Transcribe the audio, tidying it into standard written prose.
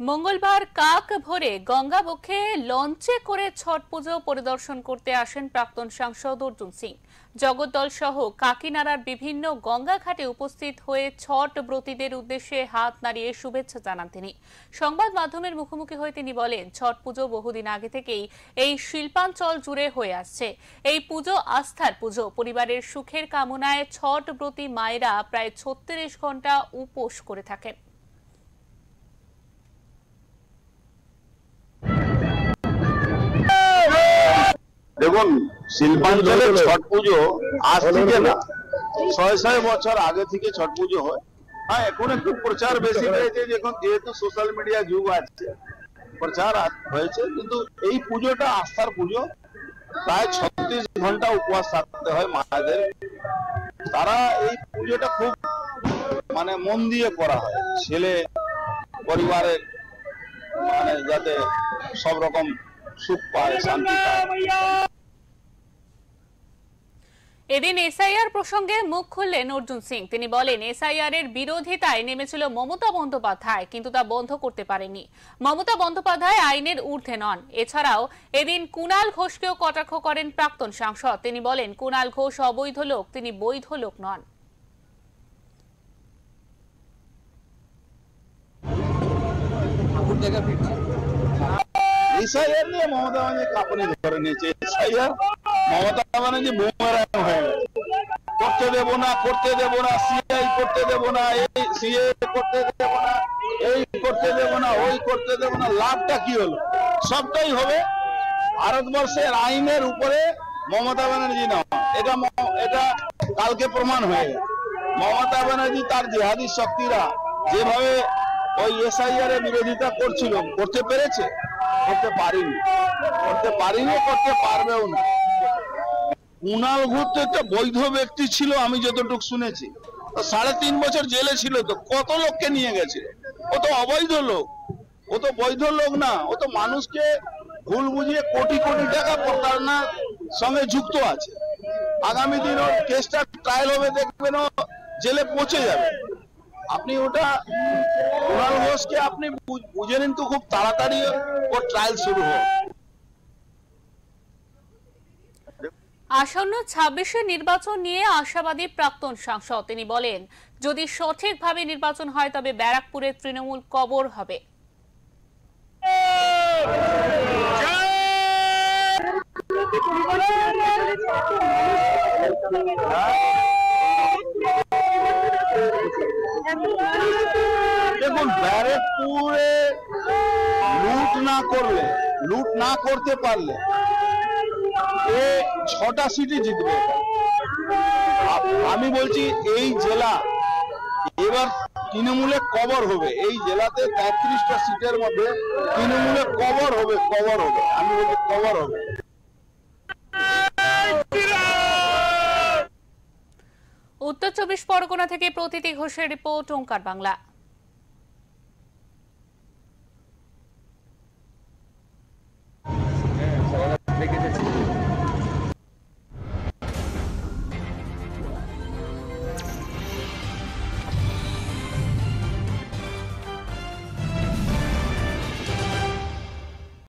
মঙ্গলবার কাক ভোরে গঙ্গাবক্ষে লঞ্চে করে ছট পুজো পরিদর্শন করতে আসেন প্রাক্তন সাংসদ অর্জুন সিং। জগদ্দল সহ কাকিনাড়ার বিভিন্ন গঙ্গা ঘাটে উপস্থিত হয়ে ছট ব্রতীদের উদ্দেশ্যে হাত নাড়িয়ে শুভেচ্ছা জানান তিনি। সংবাদ মাধ্যমের মুখোমুখি হয়ে তিনি বলেন, ছট পুজো বহুদিন আগে থেকেই এই শিল্পাঞ্চল জুড়ে হয়ে আসছে। এই পুজো আস্থার পুজো। পরিবারের সুখের কামনায় ছট ব্রতী মায়েরা প্রায় 36 ঘন্টা উপোস করে থাকেন। দেখুন, শিল্পাঞ্চলে ছট পুজো আজ থেকে না, 600 বছর আগে থেকে ছট পুজো হয়। হ্যাঁ, এখন একটু প্রচার বেশি হয়েছে, যেহেতু সোশ্যাল মিডিয়া যুগ আছে, প্রচার হয়েছে। কিন্তু এই পুজোটা আস্থার পুজো। প্রায় 36 ঘন্টা উপবাস থাকতে হয় মায়েদের। তারা এই পুজোটা খুব মন দিয়ে করা হয়, ছেলে পরিবারের যাতে সব রকম সুখ পায়, শান্তি পায়। এদিন এসআইআর প্রসঙ্গে মুখ খুললেন অর্জুন সিং। তিনি বলেন, এসআইআর এর বিরোধিতায় নেমেছিল মমতা বন্দ্যোপাধ্যায়, কিন্তু তা বন্ধ করতে পারেনি। মমতা বন্দ্যোপাধ্যায় আইনের ঊর্ধ্বে নন। এছাড়াও এদিন কুণাল ঘোষকেও কটাক্ষ করেন প্রাক্তন সাংসদ। তিনি বলেন, কুণাল ঘোষ অবৈধ লোক, তিনি বৈধ লোক নন। এসআইআর নিয়ে মমতা ব্যানার্জি কাঁপুনি ধরে নিয়েছে। এসআইআর মমতা ব্যানার্জি বুমেরাং হয়ে গেছে। করতে দেব না, করতে দেব না, সিআই করতে দেব না, এই সিএ করতে দেব না, এই করতে দেব না, ওই করতে দেব না। লাভটা কি হলো? সবটাই হবে। ভারতবর্ষের আইনের উপরে মমতা ব্যানার্জি না, এটা কালকে প্রমাণ হয়ে গেছে। মমতা ব্যানার্জি তার জিহাদি শক্তিরা যেভাবে ওই এসআইআর এর বিরোধিতা করছিল, করতে পেরেছে? করতে পারেনি, করতে পারবেও না। কুণাল ঘোষ তো একটা বৈধ ব্যক্তি ছিল, আমি যতটুকু শুনেছি। 3.5 বছর জেলে ছিল, তো কত লোককে নিয়ে গেছে? ও তো অবৈধ লোক, ও তো বৈধ লোক না। ও তো মানুষকে ভুল বুঝিয়ে কোটি কোটি টাকা প্রতারণার সঙ্গে যুক্ত আছে। আগামী দিন ওর কেসটা ট্রায়াল হবে, দেখবেন ও জেলে পৌঁছে যাবে। আপনি ওটা কুণাল ঘোষকে আপনি বুঝে নিন তো, খুব তাড়াতাড়ি ওর ট্রায়াল শুরু হোক। আসন্ন 26-এর নির্বাচন নিয়ে আশাবাদী প্রাক্তন সাংসদ। তিনি বলেন, যদি সঠিকভাবে নির্বাচন হয় তবে ব্যারাকপুরে তৃণমূল কবর হবে। দেখুন, ব্যারাকপুরে লুট না করতে পারলে এ 6টা সিটই জিতবে। আমি বলছি, এই জেলা এবার তৃণমূলে কবর হবে। এই জেলাতে 33টা সিটের মধ্যে তৃণমূলে কবর হবে। আমি বলছি কবর হবে। উত্তর 24 পরগনা থেকে প্রতীতি ঘোষের রিপোর্ট, ওঙ্কার বাংলা।